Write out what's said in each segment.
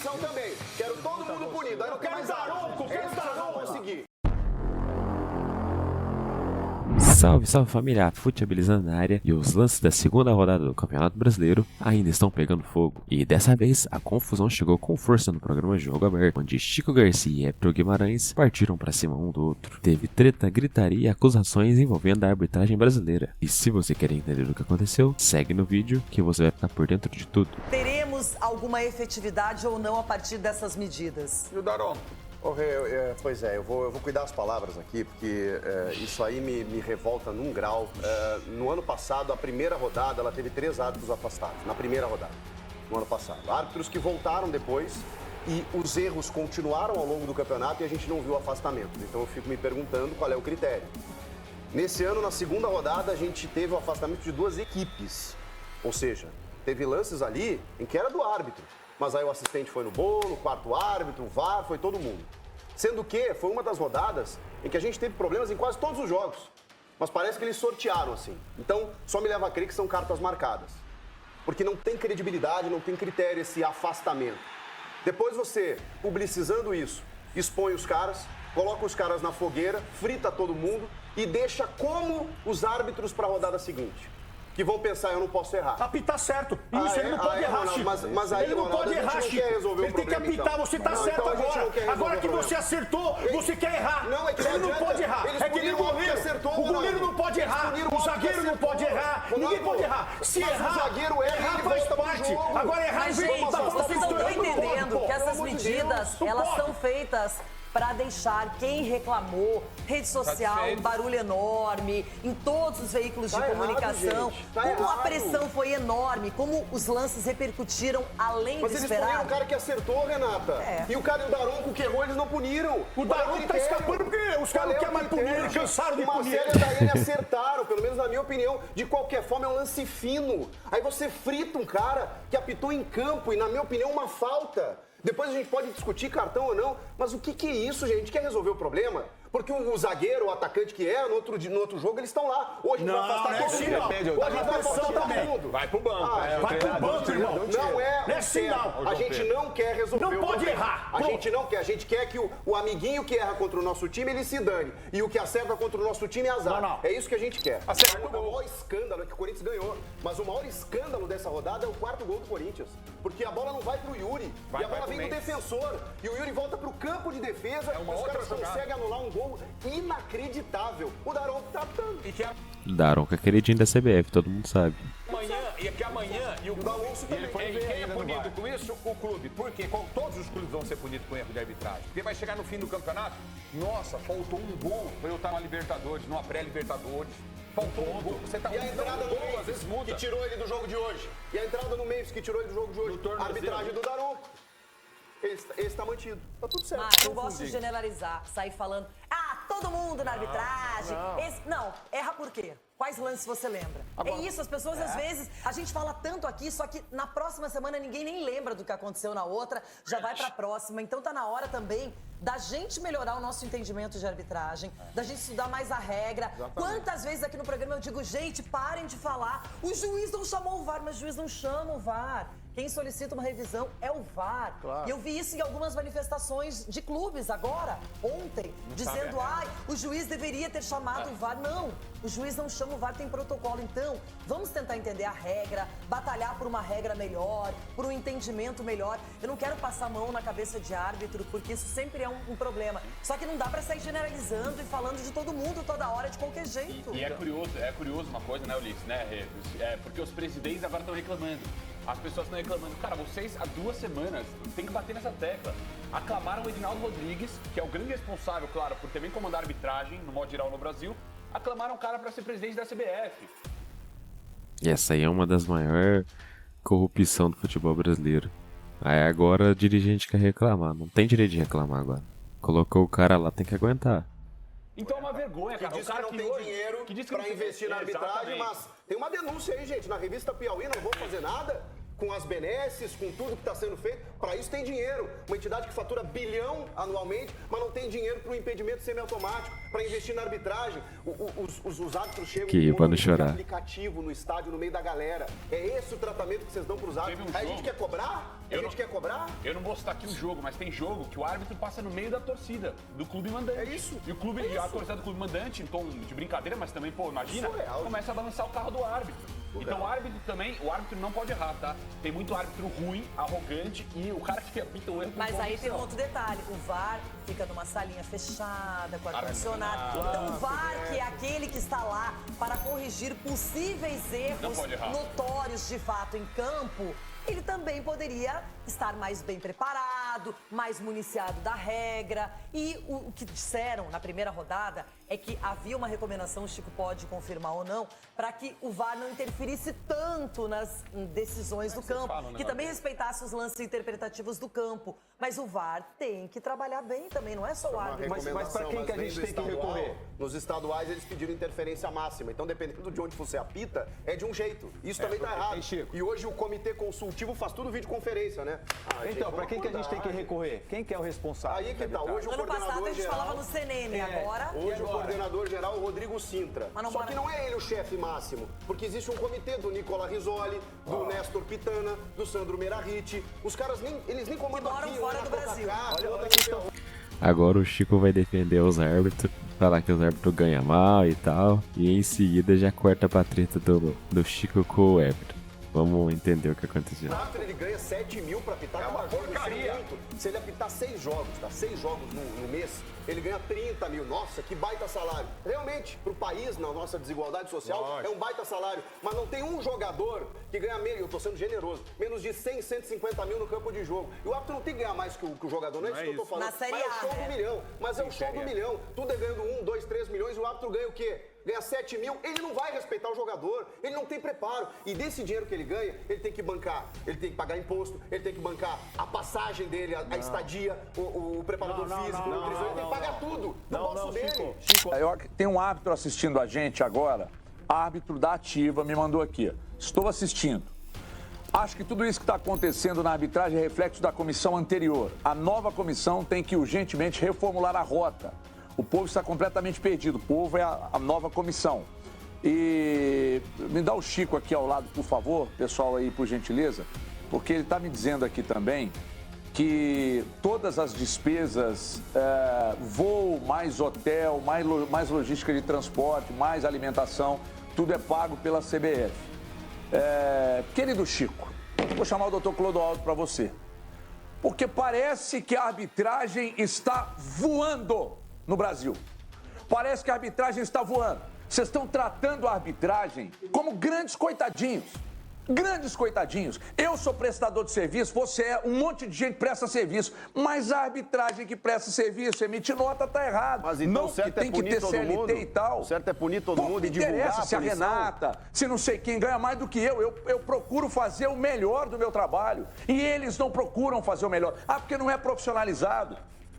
punição também. Quero todo mundo punido. Aí não quero mais Daronco, quero Daronco conseguir. Salve, salve família, Futebolizando na área, e os lances da segunda rodada do Campeonato Brasileiro ainda estão pegando fogo. E dessa vez, a confusão chegou com força no programa Jogo Aberto, onde Chico Garcia e Hector Guimarães partiram pra cima um do outro. Teve treta, gritaria e acusações envolvendo a arbitragem brasileira. E se você quer entender o que aconteceu, segue no vídeo que você vai ficar por dentro de tudo. Teremos alguma efetividade ou não a partir dessas medidas? E o Daronco? Pois é, eu vou cuidar das palavras aqui, porque isso aí me revolta num grau. No ano passado, a primeira rodada, ela teve 3 árbitros afastados, na primeira rodada, no ano passado. Árbitros que voltaram depois e os erros continuaram ao longo do campeonato e a gente não viu afastamento. Então eu fico me perguntando qual é o critério. Nesse ano, na segunda rodada, a gente teve o afastamento de 2 equipes. Ou seja, teve lances ali em que era do árbitro. Mas aí o assistente foi no bolo, o quarto árbitro, o VAR, foi todo mundo. Sendo que foi uma das rodadas em que a gente teve problemas em quase todos os jogos. Mas parece que eles sortearam assim. Então, só me leva a crer que são cartas marcadas. Porque não tem credibilidade, não tem critério esse afastamento. Depois você, publicizando isso, expõe os caras, coloca os caras na fogueira, frita todo mundo e deixa como os árbitros para a rodada seguinte. Que vão pensar, eu não posso errar. Apitar certo. Isso, ele não pode errar, Chico. Mas aí, ele não pode errar, Chico. Ele tem que apitar, você tá certo agora. Agora que você acertou, você quer errar. Não, é que ele não pode errar. É que nem o goleiro. O goleiro não pode errar. O zagueiro não pode errar. Ninguém pode errar. Se errar, o zagueiro erra faz parte. Agora errar Mas, gente, vocês não estão entendendo que essas medidas, elas são feitas para deixar quem reclamou, rede social, um barulho enorme, em todos os veículos de comunicação. Como a pressão foi enorme, como os lances repercutiram além do esperado. Mas eles puniram o cara que acertou, Renata. E o cara e o Daronco que errou, eles não puniram. O Daronco tá escapando porque os caras não querem mais punir, cansaram de punir. O Marcelo e a Daiane acertaram, pelo menos na minha opinião. De qualquer forma, é um lance fino. Aí você frita um cara que apitou em campo e, na minha opinião, uma falta. Depois a gente pode discutir cartão ou não, mas o que é isso, gente? A gente quer resolver o problema? Porque o zagueiro, o atacante que é, no outro jogo, eles estão lá. Hoje não, vai afastar todo mundo. Hoje vai afastar todo mundo. Vai pro banco. Vai pro banco, irmão. Não é assim, não. A gente não quer resolver o problema. Não pode errar. A gente não quer. A gente quer que o amiguinho que erra contra o nosso time, ele se dane. E o que acerta contra o nosso time é azar. Não. É isso que a gente quer. Acerta o maior escândalo é que o Corinthians ganhou. Mas o maior escândalo dessa rodada é o 4º gol do Corinthians. Porque a bola não vai pro Yuri. E a bola vem do defensor. E o Yuri volta pro campo de defesa. E os caras conseguem anular um gol inacreditável. O Daronco tá dando. Daronco é queridinho da CBF, todo mundo sabe. Amanhã, e o Alonso também. Quem é punido com isso? O clube. Por quê? Todos os clubes vão ser punidos com erro de arbitragem. Porque vai chegar no fim do campeonato, nossa, faltou um gol pra eu estar na Libertadores, numa pré-Libertadores. Faltou um gol. Você tá e a entrada no Memphis, que tirou ele do jogo de hoje. E a entrada no Memphis, que tirou ele do jogo de hoje. A arbitragem do Daronco. Esse tá mantido. Tá tudo certo. Mas eu gosto de generalizar, sair falando, todo mundo na arbitragem. Não, erra por quê? Quais lances você lembra? Agora, é isso, as pessoas às vezes, a gente fala tanto aqui, só que na próxima semana ninguém nem lembra do que aconteceu na outra, já vai pra próxima. Então tá na hora também da gente melhorar o nosso entendimento de arbitragem, da gente estudar mais a regra. Exatamente. Quantas vezes aqui no programa eu digo, gente, parem de falar, o juiz não chamou o VAR, mas o juiz não chama o VAR. Quem solicita uma revisão é o VAR. Claro. E eu vi isso em algumas manifestações de clubes agora, ontem, dizendo, o juiz deveria ter chamado o VAR. Não, o juiz não chama o VAR, tem protocolo. Então, vamos tentar entender a regra, batalhar por uma regra melhor, por um entendimento melhor. Eu não quero passar a mão na cabeça de árbitro, porque isso sempre é um problema. Só que não dá pra sair generalizando e falando de todo mundo toda hora, de qualquer jeito. E é curioso uma coisa, né, Ulisses, né? Porque os presidentes agora estão reclamando. As pessoas estão reclamando. Cara, vocês há 2 semanas tem que bater nessa tecla. Aclamaram o Edinaldo Rodrigues, que é o grande responsável, claro, por também comandar a arbitragem, no modo geral, no Brasil. Aclamaram o cara para ser presidente da CBF. E essa aí é uma das maiores corrupção do futebol brasileiro. Aí agora o dirigente quer reclamar. Não tem direito de reclamar agora. Colocou o cara lá, tem que aguentar. Então é uma vergonha, cara. Que diz que não tem dinheiro pra investir na arbitragem, mas tem uma denúncia aí, gente, na revista Piauí, não vou fazer nada. com as benesses, com tudo que está sendo feito. Para isso tem dinheiro. Uma entidade que fatura bilhão anualmente, mas não tem dinheiro para o impedimento semiautomático, para investir na arbitragem. Os árbitros chegam para não chorar. Aplicativo no estádio, no meio da galera. É esse o tratamento que vocês dão para os árbitros. A gente quer cobrar? Eu não vou citar aqui o jogo, mas tem jogo que o árbitro passa no meio da torcida, do clube mandante. É isso. E a torcida do clube mandante, em tom de brincadeira, mas também, pô, imagina, começa a balançar o carro do árbitro. Então o árbitro não pode errar, tá? Tem muito árbitro ruim, arrogante e o cara que apita o erro. Mas aí tem um outro detalhe, o VAR fica numa salinha fechada, com ar-condicionado. Então o VAR, que é aquele que está lá para corrigir possíveis erros notórios de fato em campo, ele também poderia estar mais bem preparado, mais municiado da regra. E o que disseram na primeira rodada é que havia uma recomendação, o Chico pode confirmar ou não, para que o VAR não interferisse tanto nas decisões do campo, que também respeitasse os lances interpretativos do campo. Mas o VAR tem que trabalhar bem também, não é só o árbitro. Mas para quem que a gente tem que recorrer? Nos estaduais eles pediram interferência máxima, então dependendo de onde você apita, é de um jeito. Isso também tá errado. E hoje o comitê consultivo faz tudo videoconferência, né? Então, para quem que a gente tem que recorrer? Quem que é o responsável? Aí que tá, hoje o ano passado a gente falava no CNN, agora... Hoje o coordenador geral é o Rodrigo Sintra. Só que não é ele o chefe máximo, porque existe um comitê do Nicola Rizzoli, do Néstor Pitana, do Sandro Merahit. Os caras eles nem comandam aqui, fora do Brasil. Agora o Chico vai defender os árbitros, falar que os árbitros ganham mal e tal, e em seguida já corta pra treta do Chico com o Everton. Vamos entender o que aconteceu. O árbitro ele ganha 7 mil pra apitar cada jogo. Se ele apitar 6 jogos, tá? 6 jogos no mês, ele ganha 30 mil. Nossa, que baita salário. Realmente, pro país, na nossa desigualdade social, é um baita salário. Mas não tem um jogador que ganha menos, eu tô sendo generoso, menos de 100, 150 mil no campo de jogo. E o árbitro não tem que ganhar mais que o jogador, não é isso que eu tô falando. Na Série mas é o show A, do milhão. Mas é o show do milhão. Tudo é ganhando 1, 2, 3 milhões e o árbitro ganha o quê? Ganha 7 mil, ele não vai respeitar o jogador, ele não tem preparo. E desse dinheiro que ele ganha, ele tem que bancar, ele tem que pagar imposto, ele tem que bancar a passagem dele, a estadia, o preparador físico, o nutricionista, ele tem que pagar tudo do bolso dele. Chico. Tem um árbitro assistindo a gente agora, árbitro da Ativa, me mandou aqui. Estou assistindo. Acho que tudo isso que está acontecendo na arbitragem é reflexo da comissão anterior. A nova comissão tem que urgentemente reformular a rota. O povo está completamente perdido. O povo é a nova comissão. E me dá o Chico aqui ao lado, por favor, pessoal aí, por gentileza, porque ele está me dizendo aqui também que todas as despesas, voo, mais hotel, mais logística de transporte, mais alimentação, tudo é pago pela CBF. Querido Chico, vou chamar o doutor Clodoaldo para você, porque parece que a arbitragem está voando no Brasil. Parece que a arbitragem está voando. Vocês estão tratando a arbitragem como grandes coitadinhos. Grandes coitadinhos. Eu sou prestador de serviço, você é, um monte de gente presta serviço. Mas a arbitragem que presta serviço, emite nota, tá errado. Mas então não certo que tem é que punir ter todo CLT mundo. e tal. Certo é punir todo mundo e divulgar interessa se a punição. Renata, se não sei quem ganha mais do que eu procuro fazer o melhor do meu trabalho. E eles não procuram fazer o melhor. Porque não é profissionalizado.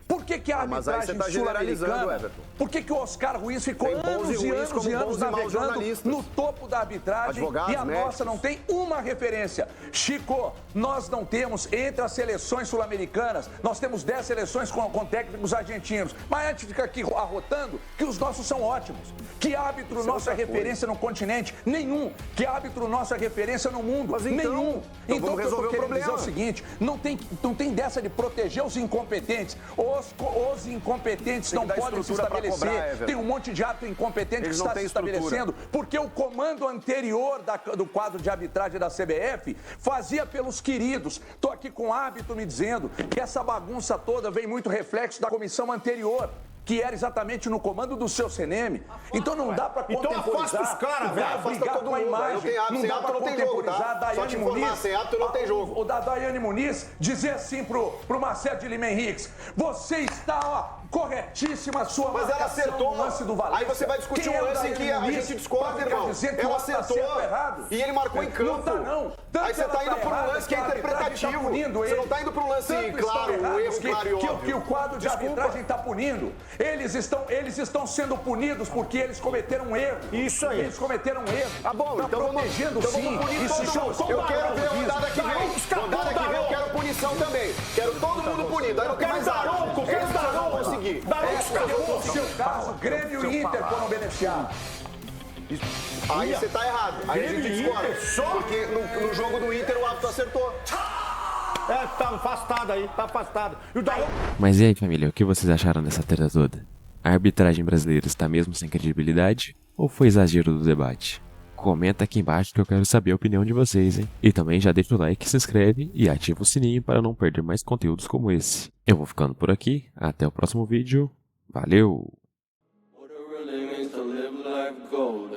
Por que a arbitragem sul-americana? Por que o Oscar Ruiz ficou anos e anos navegando no topo da arbitragem e a nossa não tem uma referência? Chico, nós não temos, entre as seleções sul-americanas, nós temos 10 seleções com técnicos argentinos. Mas a gente fica aqui arrotando que os nossos são ótimos. Que árbitro nosso é referência no continente? Nenhum. Que árbitro nosso é referência no mundo? Nenhum. Então o que eu tô querendo dizer é o seguinte, não tem dessa de proteger os incompetentes. Os incompetentes não podem se estabelecer. Tem um monte de árbitro incompetente que está se estabelecendo porque o comando anterior do quadro de arbitragem da CBF fazia pelos queridos. Estou aqui com o árbitro me dizendo que essa bagunça toda vem muito reflexo da comissão anterior, que era exatamente no comando do seu CNM. Então não dá pra contemporizar. Então afasta os caras, velho. Brigar com a imagem. Não dá pra contemporizar a Daiane Muniz. Sem árbitro não tem jogo. O da Daiane Muniz dizer assim pro Marcelo de Lima Henriques: você está, corretíssima a sua mas ela acertou no lance do Valência. Aí você vai discutir um lance em que a gente discorda, irmão. Ela acertou e ele marcou em campo. Não tá, não. Aí você tá indo para um lance que é interpretativo. Você não tá indo para um lance claro, um erro claro e óbvio. Que o quadro de arbitragem está punindo. Eles estão sendo punidos porque eles cometeram um erro. Isso aí. Eles cometeram um erro. Tá bom, então protegendo vamos sim. punir todo mundo. Eu quero ver a rodada que vem. punição também. Quero todo mundo punido. Aí não tem mais Daronco, quero Daronco. conseguir. No seu caso, Grêmio e Inter foram beneficiados. Aí você tá errado. Aí a gente Grêmio e discorda. Inter só? Porque no jogo do Inter o árbitro acertou. Tá afastado aí, tá afastado. E o Daronco... Mas e aí, família, o que vocês acharam dessa treta toda? A arbitragem brasileira está mesmo sem credibilidade? Ou foi exagero do debate? Comenta aqui embaixo que eu quero saber a opinião de vocês, hein? E também já deixa o like, se inscreve e ativa o sininho para não perder mais conteúdos como esse. Eu vou ficando por aqui, até o próximo vídeo. Valeu! What it really means to live life gold.